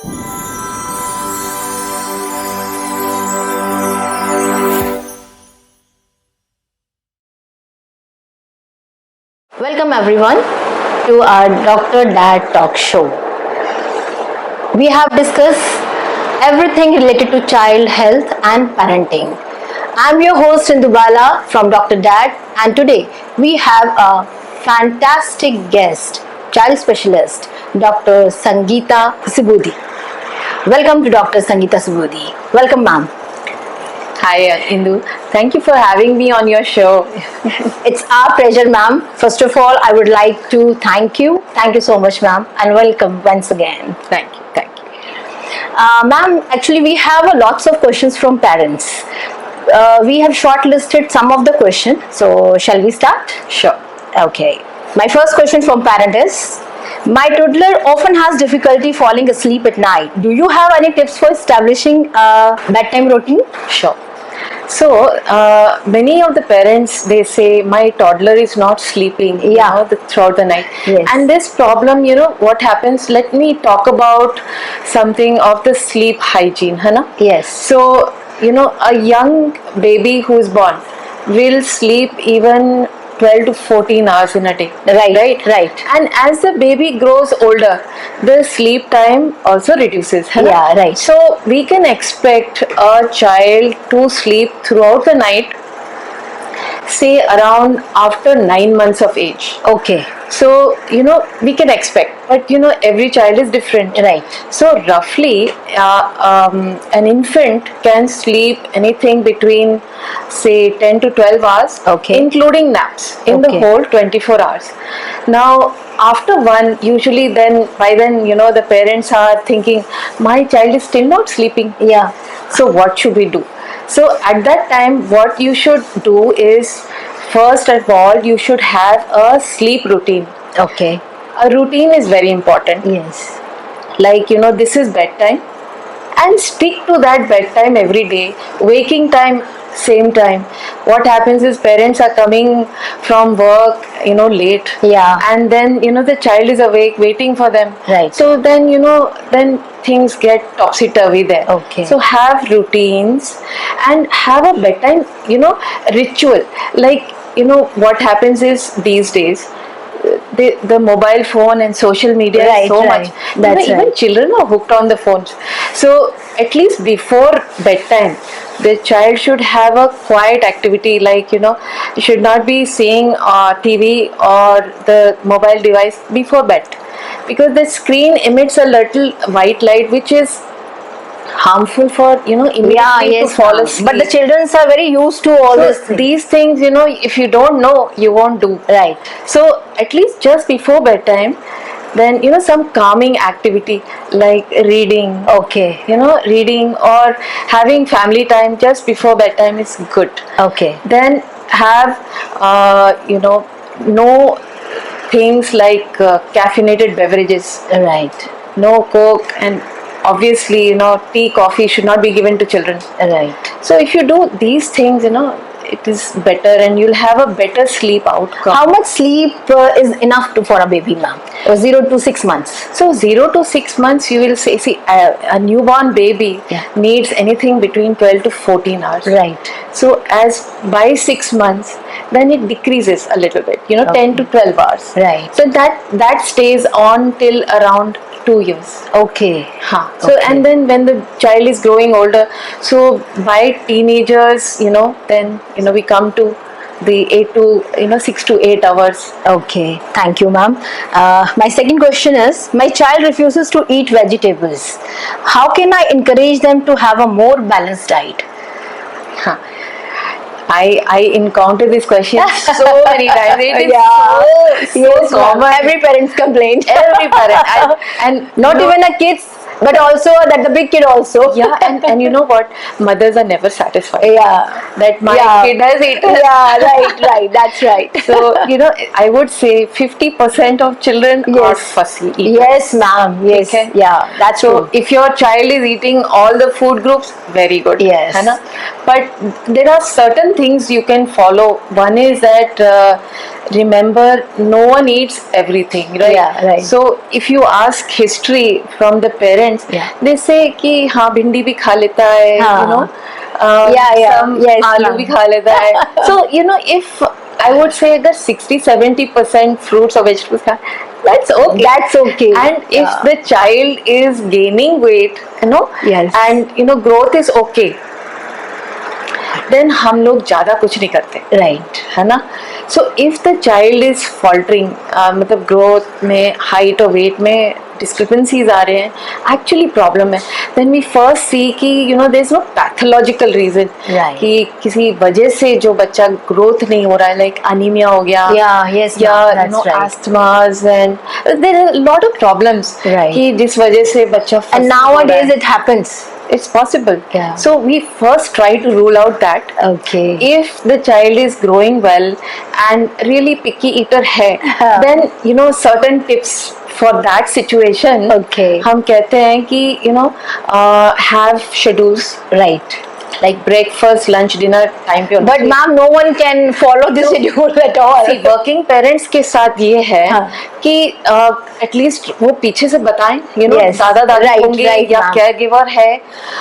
Welcome everyone to our Dr. Dad Talk Show. We have discussed everything related to child health and parenting. I'm your host Indubala from Dr. Dad, and today we have a fantastic guest, child specialist, Dr. Sangeeta Subudhi. Welcome to Dr. Sangeeta Subudhi. Welcome, ma'am. Hi, Indu. Thank you for having me on your show. It's our pleasure, ma'am. First of all, I would like to thank you. Thank you so much, ma'am, and welcome once again. Thank you. Thank you. Ma'am, actually, we have lots of questions from parents. We have shortlisted some of the questions. So, shall we start? Sure. Okay. My first question from parent is, my toddler often has difficulty falling asleep at night. Do you have any tips for establishing a bedtime routine? Sure. So, many of the parents, they say, my toddler is not sleeping throughout the night. Yes. And this problem, what happens, let me talk about something of the sleep hygiene. Hana? Yes. So, a young baby who is born will sleep even 12 to 14 hours in a day. Right. And as the baby grows older, the sleep time also reduces. है ना? Yeah, right. So we can expect a child to sleep throughout the night, say around after 9 months of age. Okay. So, we can expect, but every child is different. Right. So, roughly, an infant can sleep anything between, say, 10 to 12 hours, Okay. including naps, in the Okay. whole 24 hours. Now, after one, usually by then, the parents are thinking, my child is still not sleeping. Yeah. So, what should we do? So, at that time, what you should do is, first of all, you should have a sleep routine. Okay. A routine is very important. Yes. Like, this is bedtime, and stick to that bedtime every day. Waking time, same time. What happens is parents are coming from work, late. Yeah. And then, the child is awake waiting for them. Right. So then, then things get topsy-turvy there. Okay. So have routines and have a bedtime, ritual. Like, what happens is these days, the mobile phone and social media Right, is so right. much. That's Even right. children are hooked on the phones. So at least before bedtime, the child should have a quiet activity, like you should not be seeing TV or the mobile device before bed, because the screen emits a little white light which is harmful for immediately to fall ma'am. asleep. But the children are very used to all So these things. these things, if you don't know, you won't do. Right. So at least just before bedtime, then some calming activity like reading. Okay. Reading or having family time just before bedtime is good. Okay. Then have no things like caffeinated beverages. Right. No Coke, and obviously tea, coffee should not be given to children. Right. So if you do these things, it is better, and you'll have a better sleep outcome. How much sleep is enough for a baby, ma'am? 0 to 6 months. So 0 to 6 months, you will say, see, a newborn baby needs anything between 12 to 14 hours. Right. So as by 6 months, then it decreases a little bit, 10 to 12 hours. Right. So that stays on till around 2 years. Okay. So Okay. and then when the child is growing older, so by teenagers, then we come to the 6 to 8 hours. Okay. Thank you, ma'am. My second question is, my child refuses to eat vegetables. How can I encourage them to have a more balanced diet? I encounter this question so many times. It is Yes, common. ma'am. Every parent's complaint. Every parent, and Not even a kids, but also that the big kid also. yeah, and you know what? Mothers are never satisfied. Yeah. That my kid has eaten. Yeah, right. That's right. So I would say 50% of children are fussy eaters. Yes, ma'am. Yes. Okay. Yeah, that's So true. if your child is eating all the food groups, very good. Yes. है ना? But there are certain things you can follow. One is that remember no one eats everything, right? Yeah, right. So if you ask history from the parents, Yeah. they say कि हाँ भिंडी भी खा लेता है, हाँ. you know, Yeah, some yes, आलू ma'am. भी खा लेता है. So you know, if I would say अगर 60-70% fruits or vegetables खा, that's okay. That's okay. And if Yeah. the child is gaining weight, you know, Yes. and you know growth is okay, then हम लोग ज़्यादा कुछ नहीं करते, Right. है ना? So if the child is faltering, मतलब growth में, height और weight में discrepancies आ रहे हैं, actually problem है. Then we first see कि you know there is no pathological reason Right. कि किसी वजह से जो बच्चा growth नहीं हो रहा है, like anemia हो गया, Yeah, yes, या ma'am, you that's know right. asthmas, and there are a lot of problems Right. कि जिस वजह से बच्चा And फंसा हो रहा nowadays है. it happens. It's possible. Yeah. So we first try to rule out that. Okay. If the child is growing well and really picky eater है, then you know certain tips for that situation. Okay. हम कहते हैं कि you know have schedules, Right. like breakfast, lunch, dinner time पे. But ma'am, no one can follow this schedule at all. See, working parents के साथ ये है हाँ. कि at least वो पीछे से बताएं, you know, Yes. दादा दादी Right, होंगे right, या ma'am. caregiver है,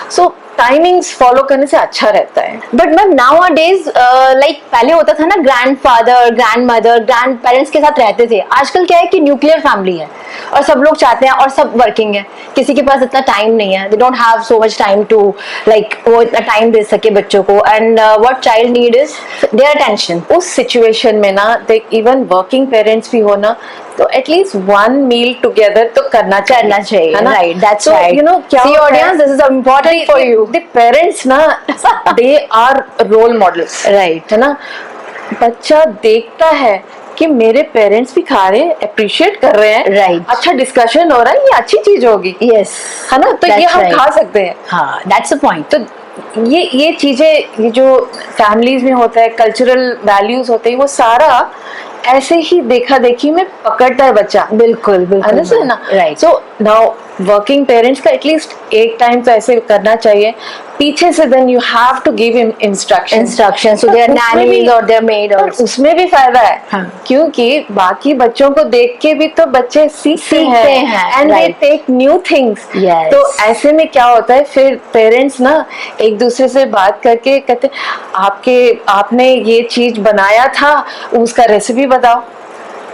so टाइमिंग्स फॉलो करने से अच्छा रहता है. But ma'am now days like पहले होता था ना ग्रैंडफादर, ग्रैंडमदर, ग्रैंड पेरेंट्स के साथ रहते थे. आजकल क्या है कि न्यूक्लियर फैमिली है और सब लोग चाहते हैं और सब वर्किंग है. किसी के पास इतना टाइम नहीं है. They don't have so much time to like वो इतना टाइम दे सके बच्चों को. And what child need is their attention. उस सिचुएशन में ना इवन वर्किंग पेरेंट्स भी हो ना तो एटलीस्ट वन मील टुगेदर तो करना चाहिए, है ना? Right. That's So, right. you know, क्या सी होता है? Audience, this is important for you. The parents ना they are role models, Right. है ना? बच्चा देखता है कि मेरे पेरेंट्स भी खा रहे हैं, अप्रिशिएट कर रहे हैं, Right. अच्छा डिस्कशन हो रहा है, ये अच्छी चीज होगी, यस, है ना? तो ये That's हम right. खा सकते हैं. हाँ, दैट्स अ पॉइंट. तो ये चीजें, ये जो फैमिलीज में होता है, कल्चरल वैल्यूज होते हैं, वो सारा ऐसे ही देखा देखी में पकड़ता है बच्चा. बिल्कुल बिल्कुल. Understand ना? Right. So now working parents का एटलीस्ट एक टाइम तो ऐसे करना चाहिए. पीछे से then you have to give him instructions. Instructions to their nannies or their maid और also. उसमें भी फायदा है. हाँ. क्योंकि बाकी बच्चों को देख के भी तो बच्चे सीखते हैं and they right. take new things. Yes. तो ऐसे में क्या होता है, फिर पेरेंट्स ना एक दूसरे से बात करके कहते आपने ये चीज बनाया था, उसका रेसिपी बताओ.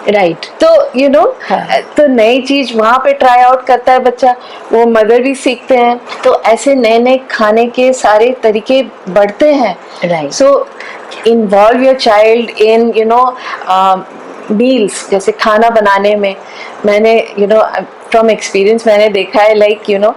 राइट. तो यू नो हाँ. तो नई चीज वहां पे ट्राई आउट करता है बच्चा, वो मदर भी सीखते हैं. तो ऐसे नए नए खाने के सारे तरीके बढ़ते हैं. Right. So involve your child in you know meals, जैसे खाना बनाने में. मैंने यू नो फ्रॉम एक्सपीरियंस मैंने देखा है, लाइक यू नो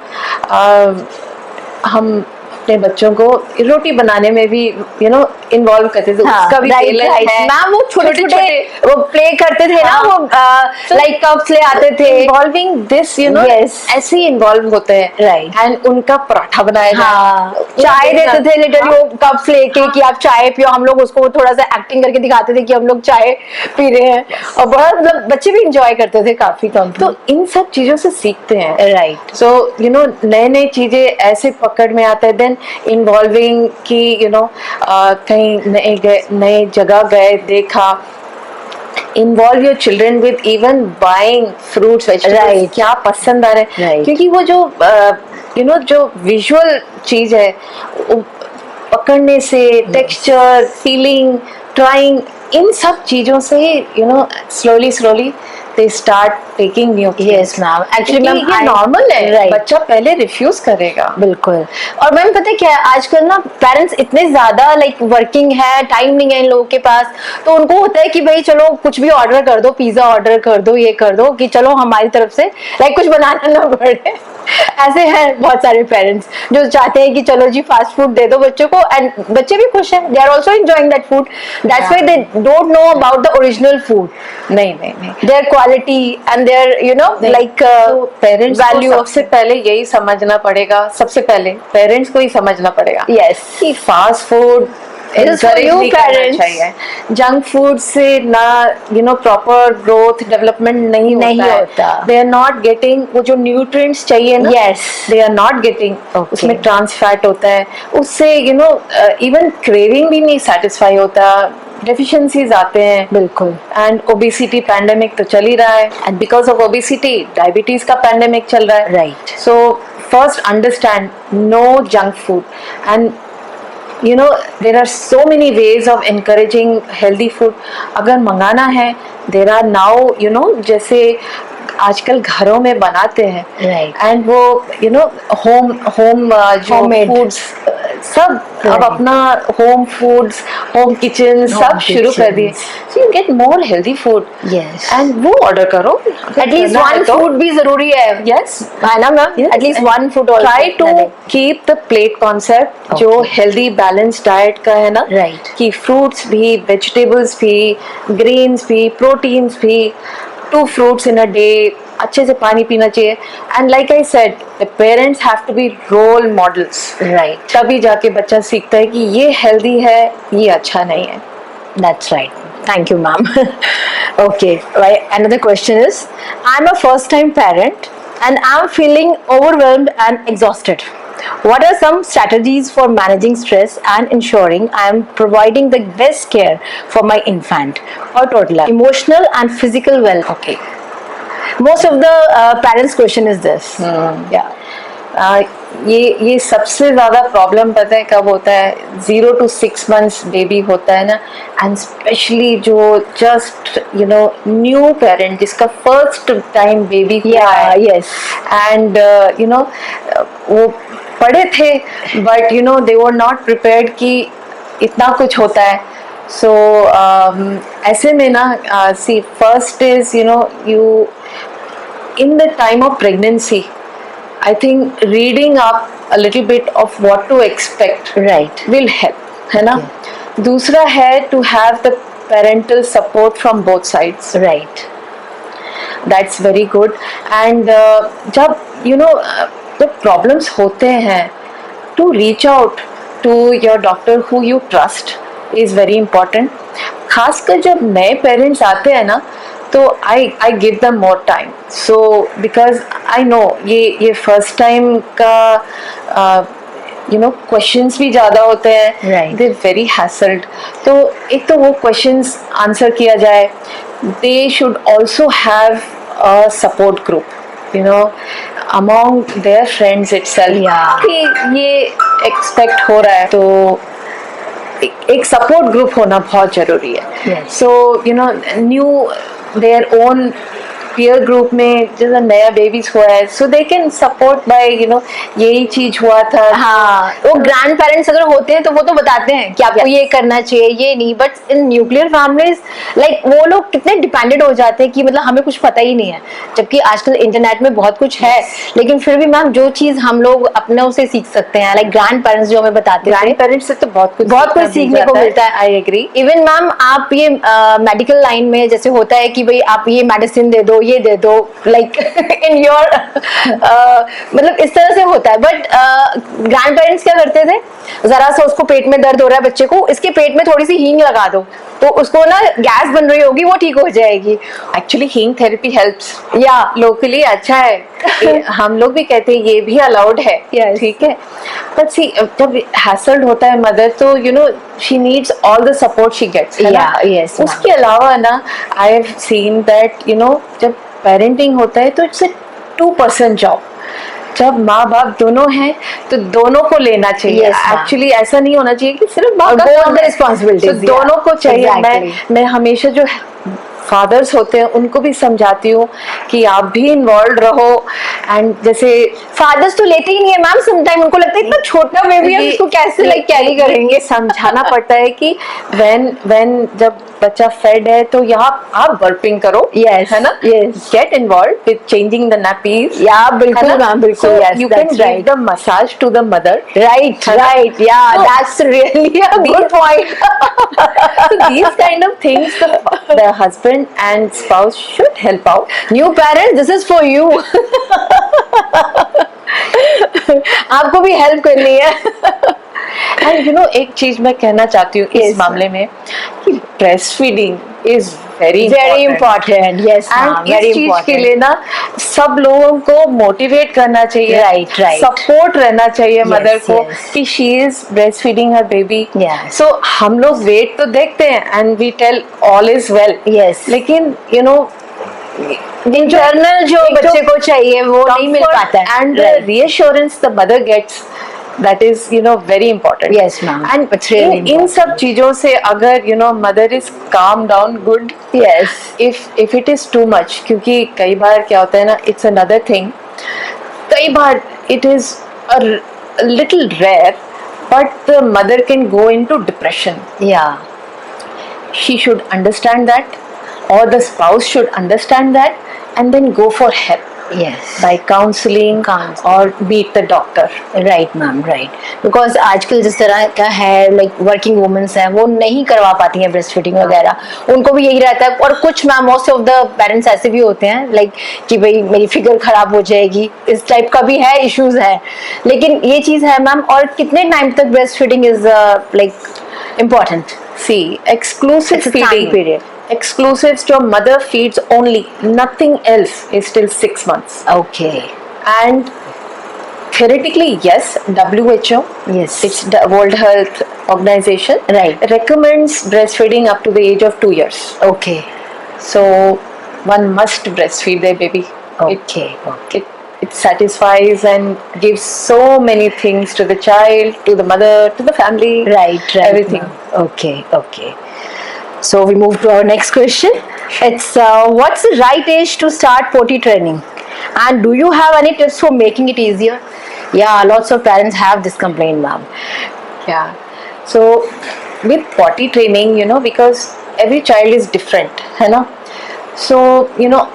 हम अपने बच्चों को रोटी बनाने में भी यू नो इन्वॉल्व करते थे. उसका भी बेलन है. मैम वो छोटे छोटे वो प्ले करते थे ना, हाँ. वो लाइक कप्स ले आते थे. Involving this you know Yes. ऐसे ही इन्वॉल्व होते हैं. Right. एंड उनका पराठा बनाया हाँ, जाए, चाय देते थे लिटरली. हाँ. वो कप्स लेके कि आप चाय पियो. हम लोग उसको थोड़ा सा एक्टिंग करके दिखाते थे कि हम लोग चाय पी रहे हैं. और बड़ा मतलब बच्चे भी इंजॉय करते थे काफी कम. तो इन सब चीजों से सीखते हैं. राइट. सो यू नो नए नए चीजें ऐसे पकड़ में आता है. देन इन्वॉल्विंग कि यू नो कहीं नए जगह गए, देखा. Involve your children with even buying fruits, vegetables. Right. क्या पसंद आ रहा है, Right. क्योंकि वो जो यू नो जो विजुअल चीज है, वो पकड़ने से, टेक्सचर, फीलिंग, ट्राइंग, इन सब चीजों से you know slowly they start taking new things. Yes, ma'am. Actually, क्योंकि ma'am, ये I- नॉर्मल है. Right. बच्चा पहले रिफ्यूज करेगा. बिल्कुल. और मैम पता है क्या है, आजकल ना पेरेंट्स इतने ज्यादा लाइक वर्किंग है, टाइम नहीं है इन लोगों के पास. तो उनको होता है कि भाई चलो कुछ भी ऑर्डर कर दो, पिज्जा ऑर्डर कर दो, ये कर दो कि चलो हमारी तरफ से लाइक कुछ बनाना ना पड़े. ऐसे हैं बहुत सारे पेरेंट्स जो चाहते हैं कि चलो जी फास्ट फूड दे दो बच्चों को, एंड बच्चे भी खुश हैं. They are also enjoying that food. That's why they don't know about the original food, नहीं their quality and their you know like parents value. को सबसे पहले यही समझना पड़ेगा. सबसे पहले पेरेंट्स को ही समझना पड़ेगा यस. कि fast food It is for you, parents. चाहिए. जंक फूड से ना you know proper growth development नहीं होता. दे आर नॉट गेटिंग वो जो न्यूट्रिएंट्स चाहिए ना. Yes. They are not getting. Okay. उसमें ट्रांस फैट होता है, उससे यू नो इवन क्रेविंग भी नहीं सेटिस्फाई होता. डेफिशिएंसीज आते हैं, बिल्कुल। एंड ओबेसिटी पैंडेमिक तो चल ही रहा है, and because of obesity diabetes का पैंडेमिक चल रहा है, right. So first understand no junk food, and you know there are so many ways of encouraging healthy food. अगर मंगाना है, there are now जैसे आजकल घरों में बनाते हैं, Right. एंड वो होम जो Homemade. फूड्स सब अब Right. अपना होम फूड्स, होम किचन सब शुरू कर दिए, so you get more healthy food, Yes. And वो ऑर्डर करो, एटलीस्ट वन फूड भी जरूरी है, यस, है ना ma'am? Yes, at least and one food try to keep the plate concept जो Okay. healthy balanced diet का है ना, Right. कि fruits भी, vegetables भी, greens भी, proteins भी, 2 fruits in a day, अच्छे से पानी पीना चाहिए, and like I said, the parents have to be role models, right. तभी जाके बच्चा सीखता है कि ये healthy है, ये अच्छा नहीं है. That's right. Thank you, ma'am. Okay. Right. Another question is, I'm a first-time parent and I'm feeling overwhelmed and exhausted. What are some strategies for managing stress and ensuring I am providing the best care for my infant or toddler? Emotional and physical well. Okay. Most of the parents' question is this. Yeah. ये सबसे ज़्यादा problem पता है कब होता है? 0 to 6 months baby होता है ना, एंड स्पेशली जो जस्ट न्यू पेरेंट जिसका फर्स्ट टाइम बेबी हुआ है, Yes. एंड वो पढ़े थे but they were not prepared कि इतना कुछ होता है. सो ऐसे में ना, see first is you in the time of pregnancy, I think reading up a little bit of what to expect Right. will help, है ना. दूसरा है to have the parental support from both sides. Right. That's very good. And जब जब problems होते हैं, to reach out to your doctor who you trust is very important. खासकर जब नए पेरेंट्स आते हैं ना, तो I give them more time. So because I know ये first time का questions भी ज़्यादा होते हैं, Right. they're very hassled. तो एक तो वो questions answer किया जाए. They should also have a support group, among their friends itself. Yeah. कि ये expect हो रहा है, तो एक सपोर्ट ग्रुप होना बहुत जरूरी है. Yes. So new their own peer group में जैसे नया बेबीज हुआ है, सो दे कैन सपोर्ट बाय यही चीज हुआ था. हाँ, वो ग्रैंड पेरेंट्स अगर होते हैं तो वो तो बताते हैं कि आपको ये करना चाहिए, ये नहीं. But in nuclear families like वो लोग कितने डिपेंडेंट हो जाते हैं कि मतलब हमें कुछ पता ही नहीं है, जबकि आजकल इंटरनेट में बहुत कुछ है. लेकिन फिर भी मैम जो चीज हम लोग अपने उसे सीख सकते हैं, लाइक ग्रैंड पेरेंट्स जो हमें बताते हैं, ग्रैंड पेरेंट्स से तो बहुत कुछ सीखने को मिलता है. I agree. इवन मैम आप ये मेडिकल लाइन में जैसे होता है कि भाई आप ये मेडिसिन दे दो, ये दे दो, लाइक इन योर मतलब इस तरह से होता है. बट ग्रैंड पेरेंट्स क्या करते थे, जरा सा उसको पेट में दर्द हो रहा है बच्चे को, इसके पेट में थोड़ी सी हींग लगा दो तो उसको ना गैस बन रही होगी वो ठीक हो जाएगी. एक्चुअली हींग थेरेपी हेल्प्स या लोकली अच्छा है. हम लोग भी कहते हैं ये भी अलाउड है. Yes. ठीक है. बट सी जब हैसल्ड होता है मदर, तो she needs all the support she gets. yes, उसके अलावा ना, आई हैव सीन दैट जब पेरेंटिंग होता है तो इट्स अ 2% जॉब. जब माँ बाप दोनों हैं तो दोनों को लेना चाहिए. Yes, ma'am. एक्चुअली ऐसा नहीं होना चाहिए कि सिर्फ माँ का both काम the है. responsibilities, तो दोनों को चाहिए. Exactly. मैं हमेशा जो फादर्स होते हैं उनको भी समझाती हूँ कि आप भी इन्वॉल्व रहो. एंड जैसे फादर्स तो लेते ही नहीं है मैम, समटाइम उनको लगता है इतना छोटा बेबी है उसको कैसे लाइक कैरी करेंगे. समझाना पड़ता है कि व्हेन जब बच्चा फेड है तो यहाँ आप बर्पिंग करो. Yes, है ना. yes. Get involve with changing the nappies. या बिल्कुल मैम, बिल्कुल. Yes, you can that's give right. The massage to the mother. Right, right. Yeah, So, that's really a good point. So these kind of things the husband and spouse should help out. New parents, this is for you. आपको भी help करनी है. And एक चीज मैं कहना चाहती हूँ Yes, इस मामले में कि breastfeeding is very important. Yes, ma'am. And Very इस चीज के important. लिए ना सब लोगों को मोटिवेट करना चाहिए, Right, right. सपोर्ट रहना चाहिए मदर को yes. कि she is breast feeding her baby. Yes. So हम लोग वेट तो देखते हैं and we tell all is well. Yes. लेकिन यू नो इंटरनल जो बच्चे को चाहिए वो नहीं मिल पाता है. And reassurance the mother gets, that is very important. Yes, ma'am. And It's really इन सब चीजों से अगर mother is calm down good. Yes. if it is too much, क्योंकि कई बार क्या होता है ना, it's another thing, कई बार it is a little rare, but the mother can go into depression. Yeah. She should understand that, or the spouse should understand that, and then go for help Yes. by counseling or meet the doctor. Right ma'am, right. Because आजकल जिस तरह का है, like working women's हैं, वो नहीं करवा पाती हैं ब्रेस्ट फीडिंग वगैरह. उनको भी यही रहता है. और कुछ ma'am, most of the parents ऐसे भी होते हैं लाइक कि भाई मेरी फिगर खराब हो जाएगी, इस टाइप का भी है, इश्यूज है. लेकिन ये चीज है मैम. और कितने टाइम तक breast feeding is like important? See, exclusive It's a time feeding. period. Exclusive, your mother feeds only, nothing else, is till 6 months. Okay. And theoretically, yes, WHO, Yes. it's the World Health Organization, Right. recommends breastfeeding up to the age of 2 years. Okay. So one must breastfeed their baby. Okay. It satisfies and gives so many things to the child, to the mother, to the family. Right. Everything. ma'am. Okay. So we move to our next question. It's what's the right age to start potty training? And do you have any tips for making it easier? Yeah, lots of parents have this complaint, ma'am. Yeah. So with potty training, because every child is different, है ना? So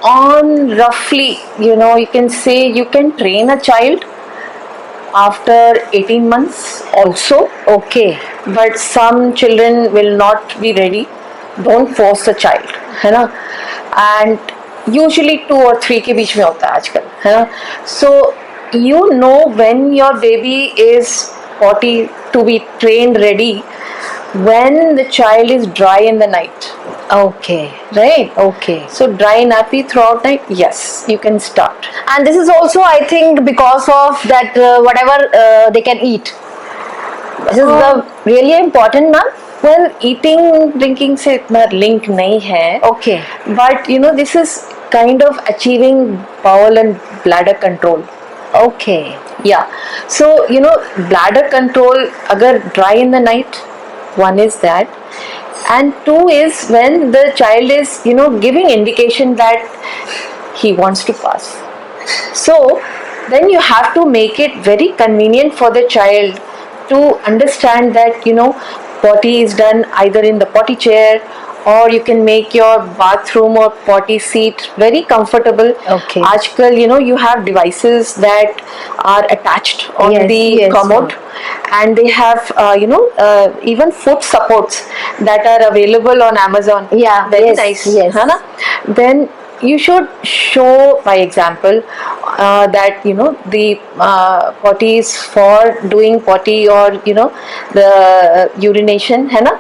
on roughly, you can say you can train a child after 18 months also. Okay. But some children will not be ready. Don't force the child, है ना? And usually 2 or 3 के बीच में होता है आजकल, है ना? So when your baby is potty to be trained ready, when the child is dry in the night. Okay. Right? Okay. So dry nappy throughout night, yes, you can start. And this is also, I think, because of that whatever they can eat. This is the really important, ma'am. Well, eating, drinking से इतना link नहीं है. Okay. But this is kind of achieving bowel and bladder control. Okay. Yeah. So bladder control अगर dry in the night, one is that, and 2 is when the child is giving indication that he wants to pass. So then you have to make it very convenient for the child to understand that potty is done either in the potty chair, or you can make your bathroom or potty seat very comfortable. Okay. आजकल you have devices that are attached on Yes, the yes, commode, and they have even foot supports that are available on Amazon. Yeah, very yes, nice. yes. है ना? Then you should show by example that the potty is for doing potty, or the urination, है ना?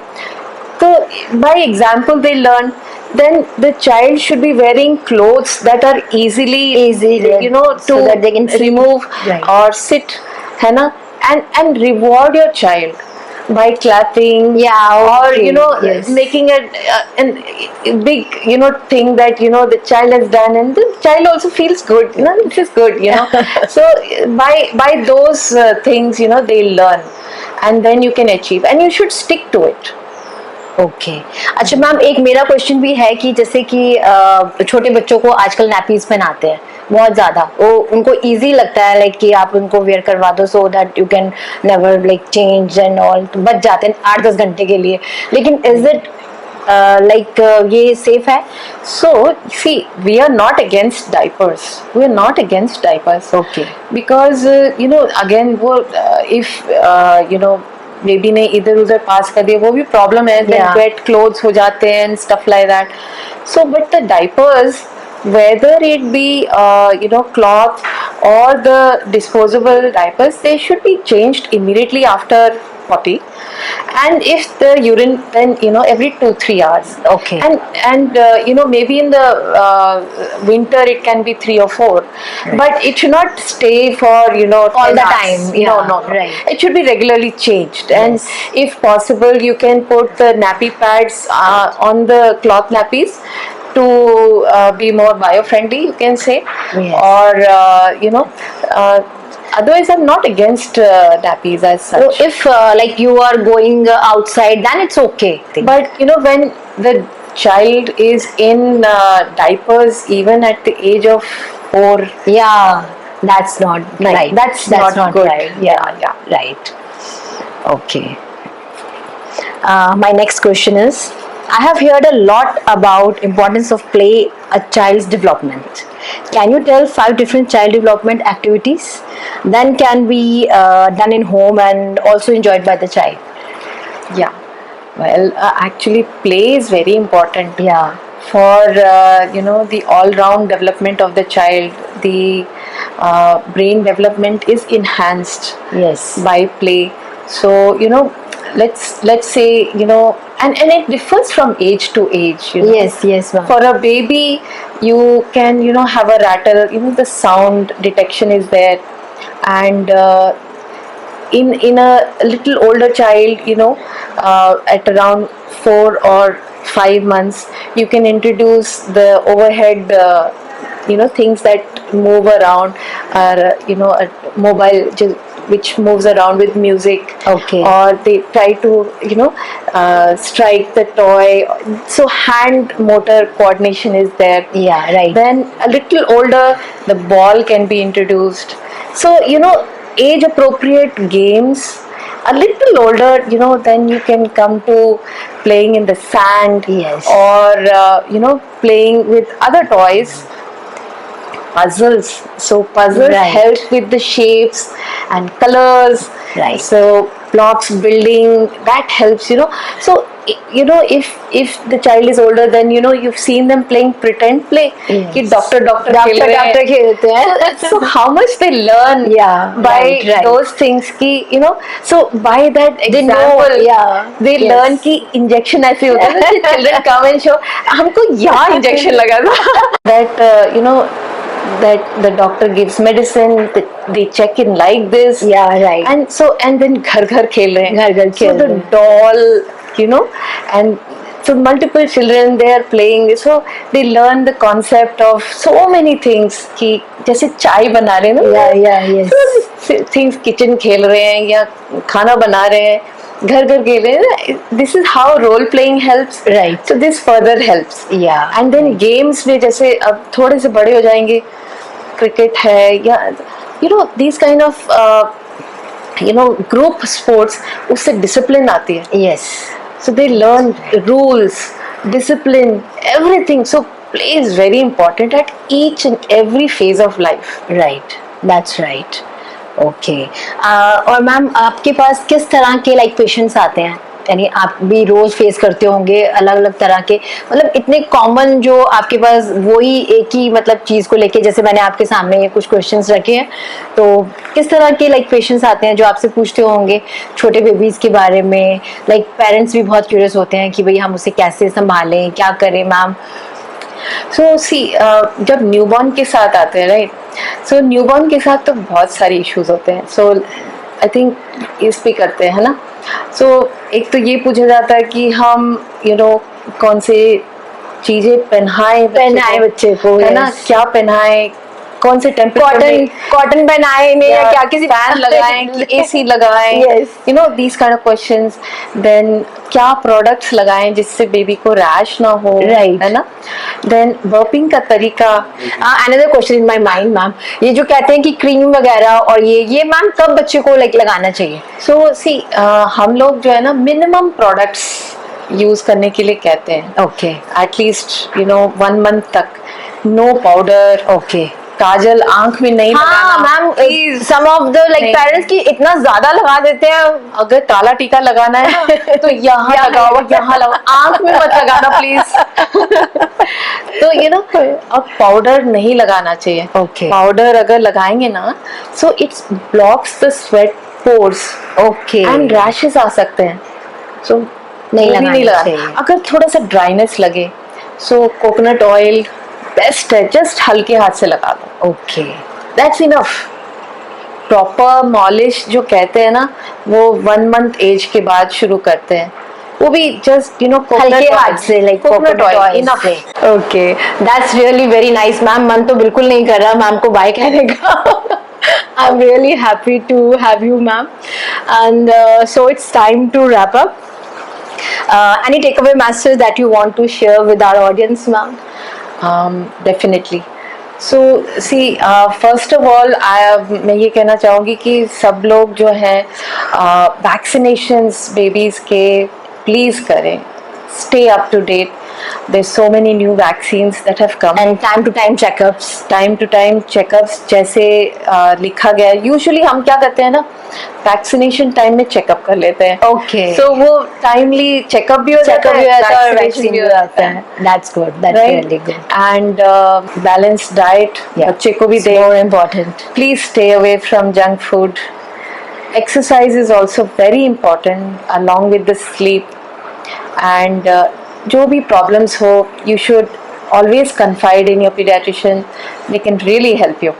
So by example they learn. Then the child should be wearing clothes that are easily to so that they can sit. remove Right. or sit, है ना? And reward your child by clapping. Yeah, or okay, yes. making a big thing that the child has done, and the child also feels good. This is good. So by those things they learn, and then you can achieve, and you should stick to it. Okay. अच्छा ma'am, एक मेरा question भी है कि जैसे कि छोटे बच्चों को आजकल नैपीज पहनाते हैं बहुत ज्यादा, वो उनको इजी लगता है लाइक कि आप उनको वेयर करवा दो so that you can never like change and all, तो बच जाते हैं 8-10 घंटे के लिए. लेकिन इज इट like ये safe है? So see, we are not against diapers. We are not against diapers. Okay. Because again वो if बेबी ने इधर उधर पास कर दिया, वो भी प्रॉब्लम है. Yeah. वेट क्लोथ्स हो जाते हैं and stuff like that. So but the diapers, whether it be cloth or the disposable diapers, they should be changed immediately after potty, and if the urine, then every 2-3 hours. Okay. And maybe in the winter it can be 3 or 4, but it should not stay for all 10 the hours. time. No, Yeah, no, no. right. It should be regularly changed. And Yes. if possible, you can put the nappy pads on the cloth nappies to be more bio-friendly, you can say. Yes. Or otherwise I'm not against nappies as So such. if like you are going outside, then it's okay. But when the child is in diapers, even at the age of 4, Yeah, that's not Like, right. that's not good. right. Yeah, Yeah. right. Okay. My next question is, I have heard a lot about importance of play a child's development. Can you tell 5 different child development activities then can be done in home and also enjoyed by the child? Yeah. Well, actually, play is very important. Yeah. For the all-round development of the child. The brain development is enhanced Yes. by play. So let's say, and it differs from age to age. Yes, yes, ma'am. For a baby, you can have a rattle. The sound detection is there. And in a little older child, at around 4 or 5 months, you can introduce the overhead things that move around, a mobile which moves around with music. Okay. Or they try to strike the toy, so hand motor coordination is there. Yeah, right. Then a little older, the ball can be introduced. So age appropriate games. A little older, then you can come to playing in the sand. Yes. Or playing with other toys. Puzzles. So puzzles Right. help with the shapes and colors. Right. So blocks building, that helps. So if the child is older, then you've seen them playing pretend play. Yes. कि doctor doctor खेल रहे हैं. Doctor खेलते हैं. So how much they learn. Yeah, by right. those things ki, so by that They know, example, yeah. they Yes. learn कि injection ऐसे होता है ना कि children come and show हमको यहाँ injection लगा था. That that the doctor gives medicine, they check in like this. Yeah, right. And then घर खेल रहे हैं. घर खेल So the रहे हैं. doll, and so multiple children, they are playing. So they learn the concept of so many things. कि जैसे चाय बना रहे हैं ना. Yeah, yes. So things kitchen खेल रहे हैं या खाना बना रहे हैं, घर खेल रहे हैं ना. This is how role playing helps. Right. So this further helps. Yeah. And then games में जैसे अब थोड़े से बड़े हो जाएंगे, क्रिकेट है या these kind of group sports, उससे discipline आती है. Yes. So they learn rules, discipline, everything. So play is very important at each and every phase of life. Right. That's right. Okay. और मैम आपके पास किस तरह के लाइक पेशेंट्स आते हैं? यानी आप भी रोज फेस करते होंगे अलग अलग तरह के, मतलब इतने कॉमन जो आपके पास वही एक ही मतलब चीज को लेके, जैसे मैंने आपके सामने ये कुछ क्वेश्चंस रखे हैं, तो किस तरह के लाइक पेशेंट्स आते हैं जो आपसे पूछते होंगे छोटे बेबीज के बारे में? लाइक पेरेंट्स भी बहुत क्यूरियस होते हैं कि भाई हम उसे कैसे संभालें, क्या करें मैम? So see, जब न्यूबॉर्न के साथ आते हैं, राइट, सो न्यूबॉर्न के साथ तो बहुत सारे इश्यूज होते हैं. सो आई थिंक इस पे करते हैं, है ना. सो एक तो ये पूछा जाता है कि हम कौन से चीजें पहनाएं बच्चे को, है ना, yes. क्या पहनाएं, कौन से टेम्परेचर, कॉटन पहनाए इन्हें या क्या, किसी फैन लगाएं कि एसी लगाएं. Yes. These kind of questions. Then क्या प्रोडक्ट्स लगाएं जिससे बेबी को रैश ना हो, Right. है ना. देन बर्पिंग का तरीका. Another question in my mind ma'am, ये जो कहते हैं कि क्रीम वगैरह और ये मैम कब बच्चे को लाइक लगाना चाहिए? सो सी, हम लोग जो है ना मिनिमम प्रोडक्ट्स यूज करने के लिए कहते हैं. ओके. एटलीस्ट 1 month तक. No powder. ओके. काजल आंख में नहीं हाँ लगाना. Ma'am, some of the like नहीं. पेरेंट्स की इतना ज्यादा लगा देते हैं. अगर काला टीका लगाना है तो यहाँ लगाओ, यहाँ लगाओ, आंख में मत लगाना प्लीज. तो अब पाउडर नहीं लगाना चाहिए. Okay. पाउडर अगर लगाएंगे ना, so it's blocks the sweat pores Okay. and rashes आ सकते हैं. So नहीं वो भी लगाना नहीं लगा. चाहिए. अगर थोड़ा सा ड्राइनेस लगे, so कोकोनट ऑयल बेस्ट है, जस्ट हल्के हाथ से लगा दो. Okay. That's enough. Proper Molisch जो कहते हैं ना, वो 1 month एज के बाद शुरू करते हैं. वो भी जस्ट हल्के हाथ से, लाइक कोकोनट ऑयल इनफ. से. Okay, that's really very nice ma'am. मन तो बिल्कुल नहीं कर रहा मैम को बाय कहने का. I am really happy to have you ma'am. And so it's time to wrap up. Any takeaway message that you want to share with our audience, ma'am? Definitely. So see, first of all, मैं ये कहना चाहूँगी कि सब लोग जो हैं vaccinations babies के please करें. Stay up to date. There's so many new vaccines that have come. And time to time checkups. Time to time checkups जैसे लिखा गया है. यूजुअली हम क्या करते हैं ना, वैक्सीनेशन टाइम में चेकअप कर लेते हैं. Okay. So वो टाइमली चेकअप भी हो जाता है, और vaccination वैक्सीन भी हो जाता है. That's good. That's really good. And balanced diet बच्चे को भी It's they. more important. Please stay away from junk food. Exercise is also very important along with the sleep. And जो भी problems हो, you should always confide in your pediatrician. They can really help you.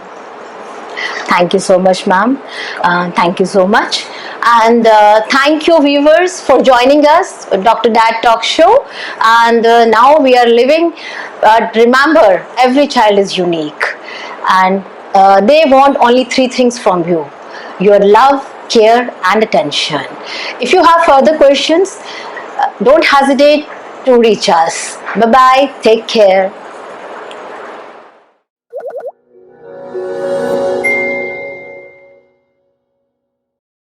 Thank you so much, ma'am. Thank you so much. And thank you, viewers, for joining us, Dr. Dad Talk Show. And now we are living, remember, every child is unique. And they want only 3 things from you: your love, care, and attention. If you have further questions, don't hesitate to reach us. Bye-bye. Take care.